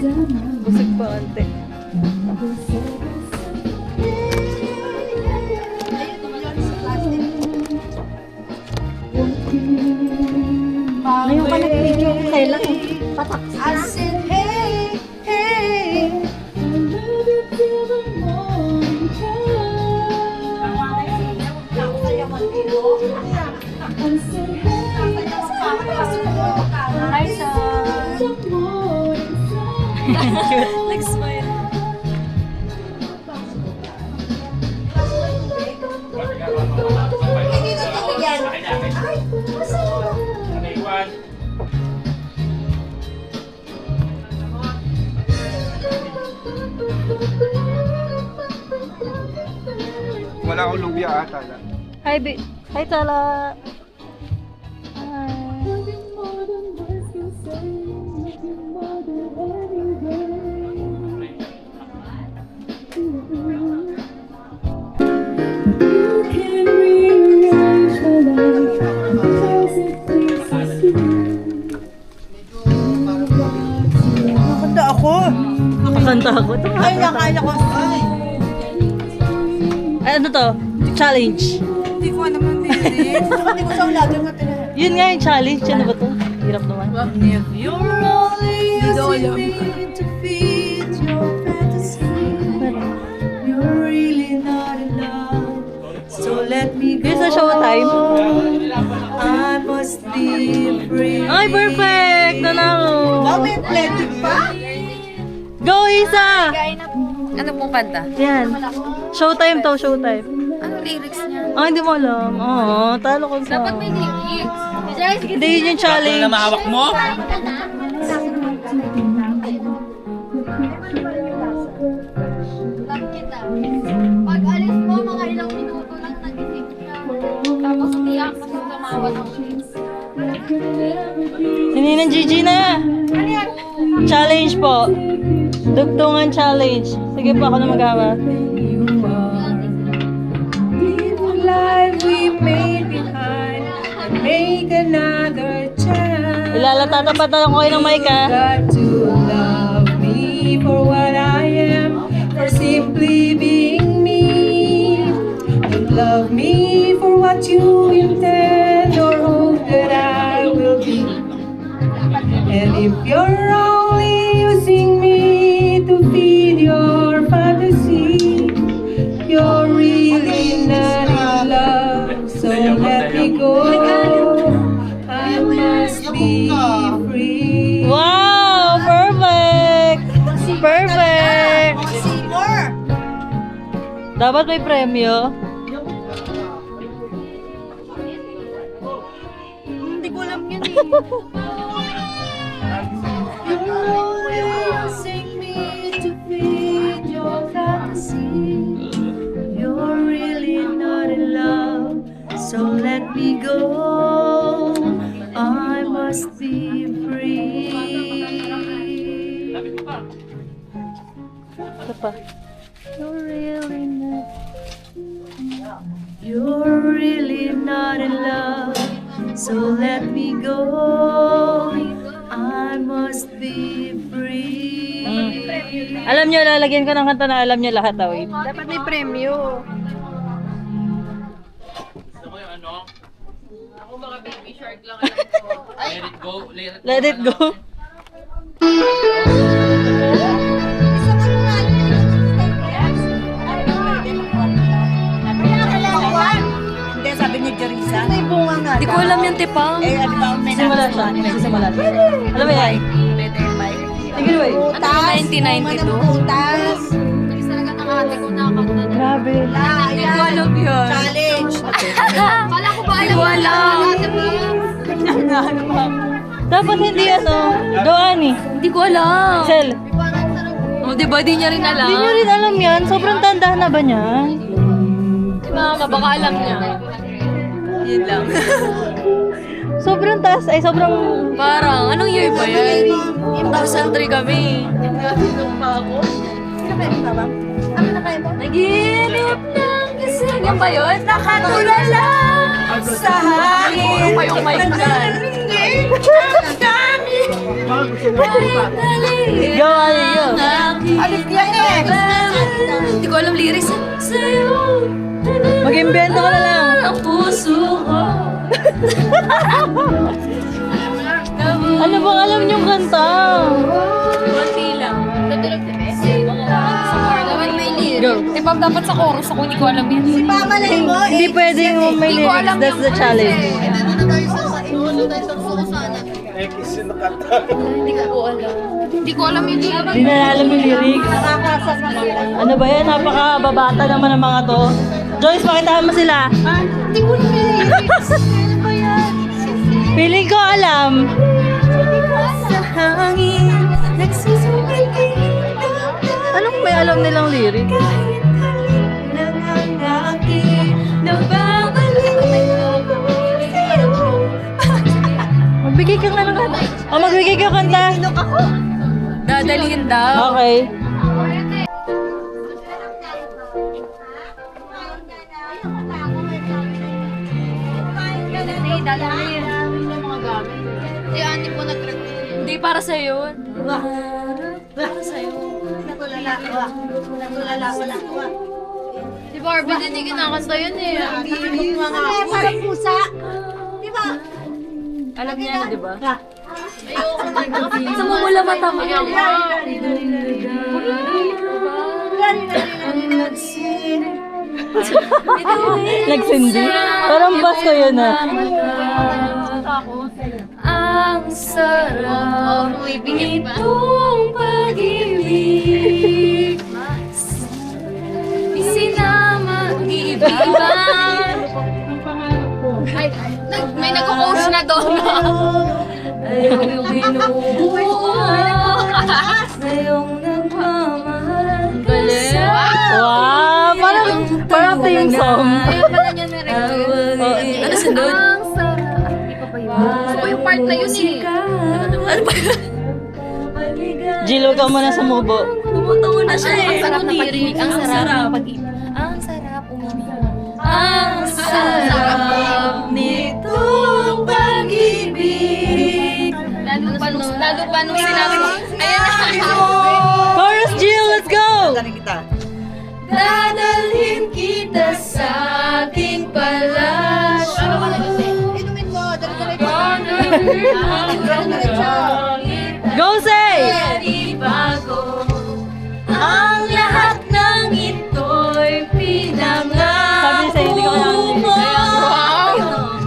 Busog pa konti. Ngayon ka nag-video ko kailan patak. I said, hey, hey. Hi, sir. Nag-smile. Hindi na to yan. Ay, masarap. Wala akong lumpia ata lang. Hi, Hi, Tala. Nakakanta ako. Kakanta ako. Ay, nakaya ko. Ay, Ay, ano to? Challenge. hindi ko naman din. Hindi ko sa ulaga nga tinahan. Yun nga yung challenge. Ano ba to? Hirap naman. If you're only using me to feed your fantasy, you're really not in love. So let me go. Here's the showtime. I must be free. Ay, perfect! Nanalo! May plenty pa? Go, Isa! Ano pong kanta? Yan. Showtime to, showtime. Ano lyrics niya? Ah, hindi mo alam. Oo, talo ko sa... Dapat may lyrics. Hindi yun yung challenge. mahawak mo? Love kita. Pag alis mo, mga ilang minuto lang nagising ka. Tapos tiyak na magkamawat ako. Hindi ng Gigi na. Challenge po. Dugtungan challenge. Sige po, ako na magawa. Life we made behind and make another chance. Ilalatapat na lang ko kayo ng mic, ha? Got to love me for what I am, for simply being me. You love me for what you intend or hope that I will be. And if you're only using me to feed your fantasy, you're really not in love. So let me go. I must be free. Wow! Perfect! Perfect! Dapat may premyo. Hindi ko alam yun eh. You're using me to feed your fantasy. You're really not in love, so let me go. I must be free. Ito pa. You're really not in love, so let me go. I must be free. Alam nyo, lalagyan ko ng kanta na alam nyo lahat, wait. Dapat may premyo. Let it go. Hindi, sabi ni Jerisa. May bunga nga. Hindi ko alam yung tipa. Eh, ano ba? May Simula siya. Simula siya. Alam mo yan? Sige, wait. Ano yung 1992? Putas. Kasi talaga ng ate ko nakakanta. Grabe. Hindi ko alam yun. Challenge. Kala ko ba alam? Hindi ko alam. Dapat hindi ano. Doani. Hindi ko alam. Sel. Oh, di ba? Di niya rin alam. Hindi nyo rin alam yan. Sobrang tanda na ba niya? Di ba? Baka alam niya. Yun lang. Sobrang taas. Ay, sobrang... Parang, anong year ba yan? 2003 kami. Naginip ng gising. Yan ba yun? Nakatulala sa hangin. Puro pa yung mic dyan. Go, Ali, go. Alip yan eh. Hindi ko alam lyrics. Mag-invento ka na lang. Ang puso ko. Ano bang alam niyong kanta? Konti lang. Tutulog si Bessie. Sa bar naman may lyrics. Go. Di ba dapat sa chorus ako, hindi ko alam yan. Si Mama na mo. Hindi pwedeng may Hindi ko lyrics. alam That's yung the challenge. Hindi ko alam. Hindi ko alam yung lyrics. Hindi na alam yung lyrics. Ano ba yan? Napakababata naman ng mga to. Joyce, pakitahan mo sila. Hindi ko alam yung lyrics. Ano ba yan? Feeling ko alam. Sa hangin, nagsusumikip. Anong may alam nilang lyrics? Kahit halik ng hangin, nababalik ako sa'yo. Magbigay ka nga ng kanta. O, magbigay ka ng kanta. Dadalhin daw. Okay. Dadalhin. Si Ate po nag-request. Hindi, para sa'yo. Para sa'yo. Si Barbie din yung kinakanta yun eh. Parang pusa. Di ba? Alam niya na, di ba? Ayoko na. Sumumula mata mo yan. Nagsindi. Parang basko yun ah. Ang sarap nitong pag-ibig. Isinama iba-iba. Ay, may nag-coach na doon. Ayong binubuo. Ngayong nagmamahal. Galing. Wow! Parang theme song. Ayun pala niya na-record. Ano sunod? Ang sarap. So, yung part na yun eh. Ano ba yun? Jilo ka muna sa mubo. Tumutungo na siya eh. Ang sarap na pag-ibig. Ang sarap pag-ibig. Ang sarap umibig. Ang sarap nitong pag-ibig. Lalo pa nung sinabi mo. Ayan na. Chorus, Jill! Let's go! Dadalhin kita sa aking palasyo. Inumin mo. Go, say! Di bago. Ang lahat ng ito'y pinangako Sabi sa'yo, hindi ko alam. mo. Wow!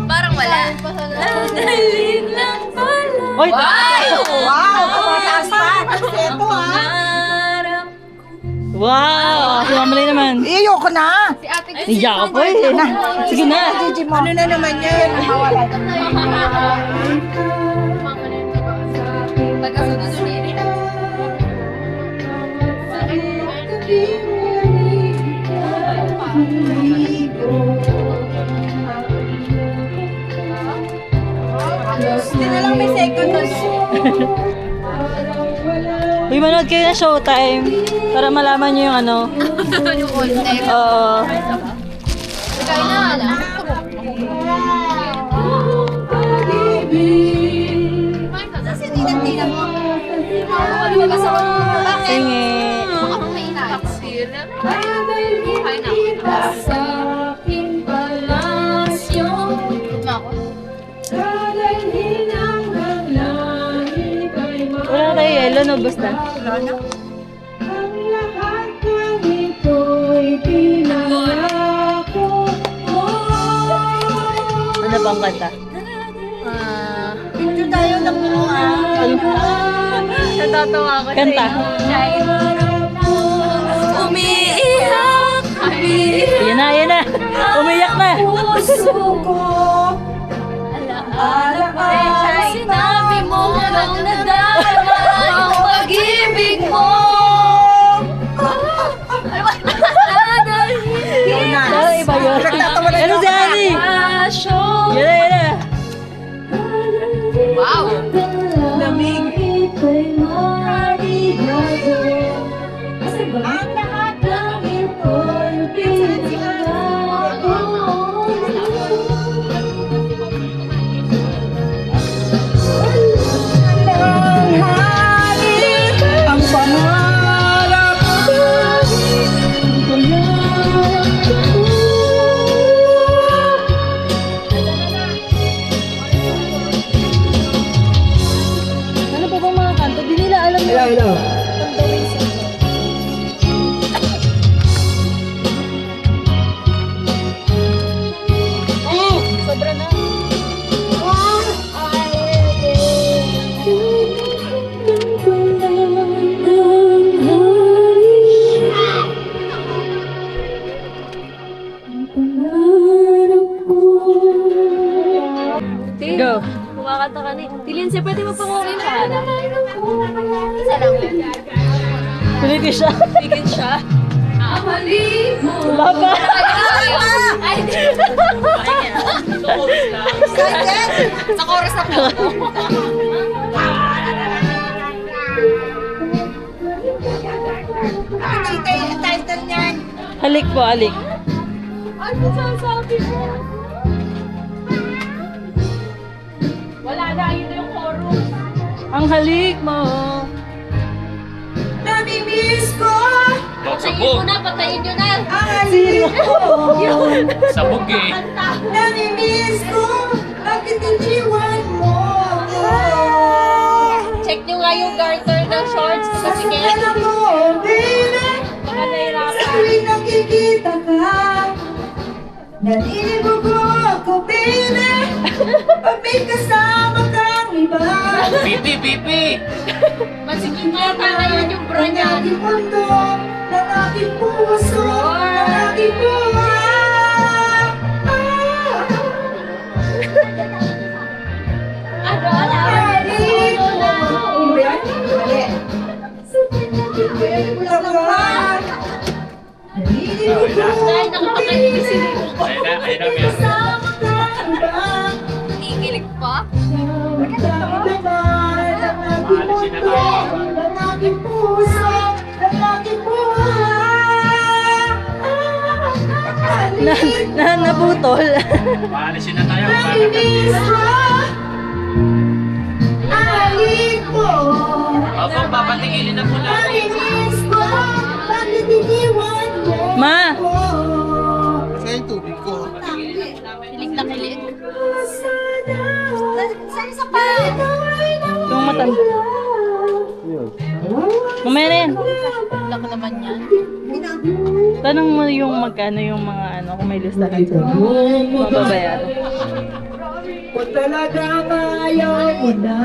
Parang wala. Dadalhin lang pala. Oy! Wow! Tumataas pa. Ito ha. Harap Wow! Si Mama Lay naman. Ayoko na. si ate ko. Iyak ako eh. Sige na. Gigi mo. Ano na naman yan? Nakawala. Pagkasunod-sunod. Hindi na lang may second na. Uy, manood kayo na Showtime para malaman nyo yung ano. Yung context. Oo. Kaya na, alam. Kasi tinag-tinag mo. Ano ba sa bakit? Singi. Baka pang may inayos. Kaya na. Sa aking palasyo. Ako. Wala na tayo yellow, no? Basta. Ano bang kanta? Picture tayo ng buha. Natatawa ako Kanta. Umiiyak. Yan na, yan na. Umiyak na. Puso ko. Alaala. Sinabi mo nang nadama ang pag-ibig mo. Pero iba yun. Ano si Ani? Yan na, yan na. Wow! Lamig. Ang lahat ng ito'y pinagbago. Ang Hello. Sobra na. Go. Kumakanta ka ni. Tilinse, pwede mo pangungin siya. Isa lang. Pwede siya. Bigyan siya. Ahali mo. Wala pa. Ay, di. Sa chorus na po. Halik po, halik. Ano sasabi mo? Wala na, yun na yung chorus. Ang halik mo. Nami-miss ko Patayin mo na, patayin nyo na. ang halik ko. Sabog eh. Nami-miss ko ang titijiwan mo. Check nyo nga yung garter ng shorts. Kasi kaya, Alam mo, baby, baka nahirapan. tuwing nakikita ka, naninibago ako, baby. Pag may kasama kang iba, Pipi, pipi! Masiging nga yan yung bra ang niya. aking mundo, ng aking puso, ng aking buhay. Ano? Halik mo. Hindi yan? Mali. Dahil nakapakainin si Nico. Ayun na, Mel. Kikilig pa? Naputol. Paalisin na tayo. Opo, papatigilin na po natin. Ma! Kasi yung tubig ko. Kilig na kilig. Yung matanda. Mamaya na yan. Laki naman yan. Tanong mo yung magkano yung mga ano, kung may listahan sa mababayaran. Kung talagang ayaw mo na,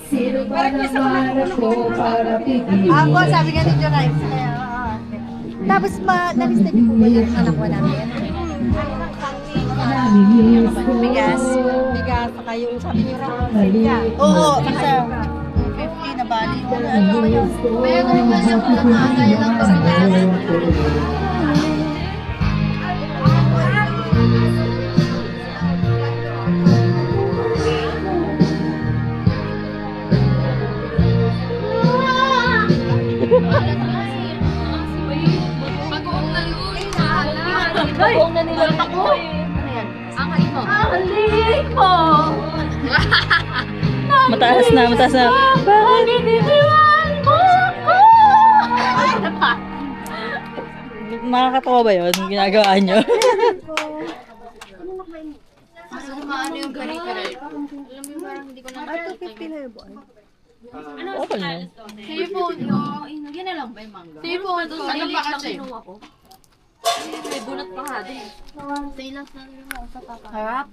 sino ba naman ako para pigilin? Ako, sabi nga ni Joray. Tapos, nalista niyo po ba yung anak ko namin? Naminis ko. Bigas. Bigas. Saka yung sabi niyo rin. Oo, isa. 50 na bali. Ano yun? May ano naman siya kung nakakaya lang kasi namin. Pag-uong na yun. Pag-uong na nila ako. Ano yan? Ang halik mo. Ang halik mo. Mataas na, mataas na. Bakit iniwan mo ako? Nakakatawa ba yun? Yung ginagawa nyo? Mas maano yung kare-kare. Alam mo yung parang hindi ko na Okay na. Cellphone, yun na lang ba yung mangga? Cellphone, doon sa ilik lang kinuha ko. May bunot pa nga din. Silas na rin mo sa papa. Harap.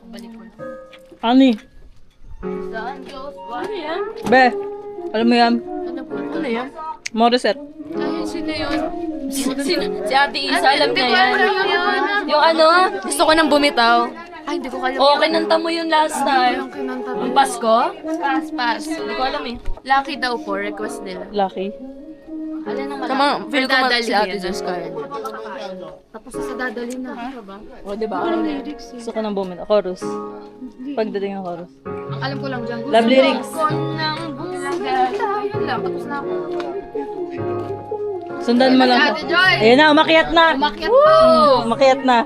Balik ko na. Ano eh? Saan goes? Ano yan? Be, alam mo yan? Ano po? Ano yan? Morissette. Ay, sino yun? Si Ate Isa, alam niya yan. Yung ano, gusto ko nang bumitaw. Ay, hindi ko alam. Oo, kinanta mo yun last time. Ang Pasko? Pass. Hindi ko alam eh. Lucky daw po, request nila. Lucky. Alin ang malaki? Feel ko si Ate Jess kaya. Tapos sa dadalhin na. Ba? O, diba? Gusto ko nang bumita. Chorus. Pagdating ng chorus. Ang alam ko lang dyan. Love lyrics. Gusto ko nang bumitaw. Yun lang, tapos na ako. Sundan mo lang. Ate Joy! Ayan na, umakyat na. Umakyat pa oh! Umakyat na.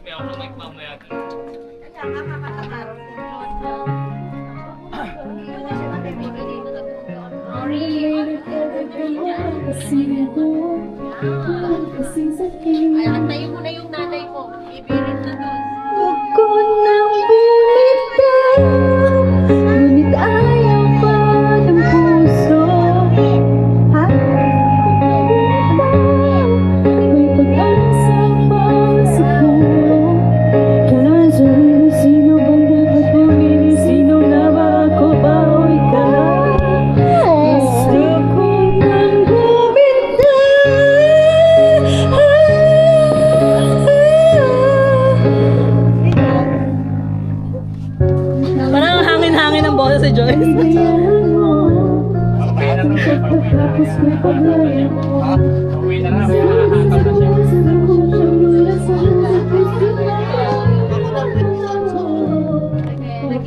May ako ng mic mamaya. Ay, antayin mo na yung nanay mo. Ibirit na doon. Huwag ko nang bumitaw. si Joyce. Uwi na lang.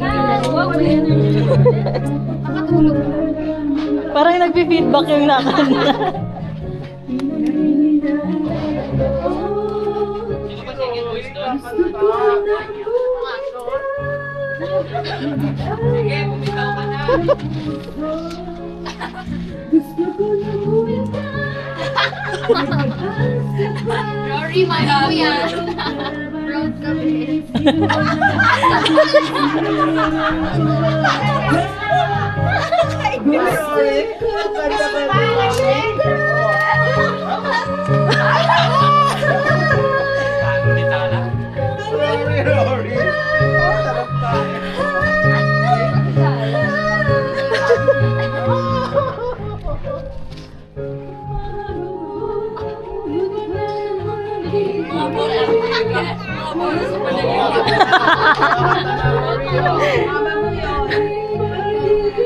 Hahanap na siya. Parang nagpi-feedback yung lakad niya. Sino ba singing voice doon? Sige, bumitaw ka na. Rory, mali mo yan. Proud kami. Ano ni Tala? Rory. Sarap tayo.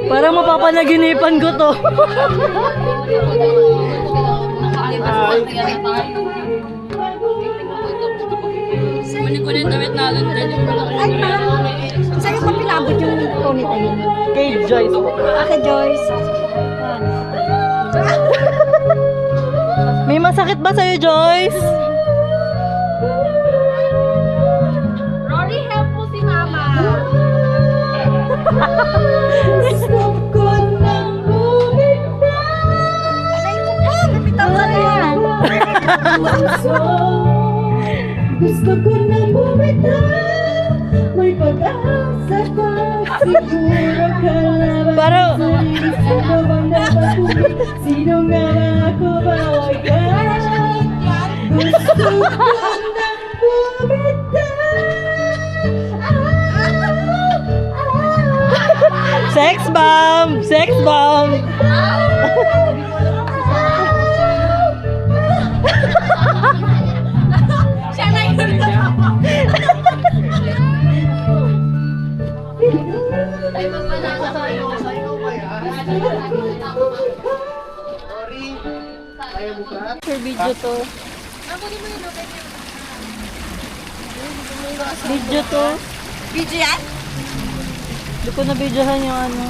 Parang mapapanaginipan ko to. Muli ko na yung damit natin. Ay, sa'yo pa pinabot yung ponytail tayo. Kay Joyce po. Ate Joyce. May masakit ba sa'yo, Joyce? Rory, help mo si Mama. Alay ko po, bumitaw ka na yan. Gusto ko na bumitaw, may pag-asa pa, siguro kalaban. Parang, Sino bang dapat tubig? Sino nga ba ako bawagan? Gusto ko na bumitaw. sex bomb! Sex bomb! Siya na yun. Ay, magpanasa tayo. Rory. Kaya mo ba? For video to. Video to. Video yan? Hindi ko na videohan yung ano.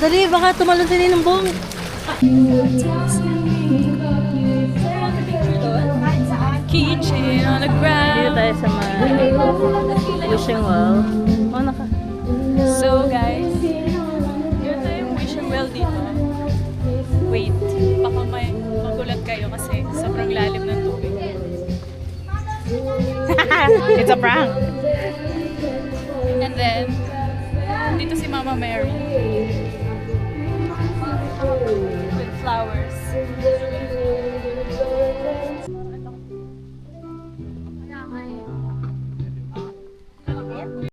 Dali, baka tumalon si Ninong Bong. Keychain on the ground. Dito tayo sa may wishing well. Oh, naka. So guys, yun na yung wishing well dito. Wait, baka may magulat kayo kasi sobrang lalim ng tubig. It's a prank. And then, dito si Mama Mary. With flowers.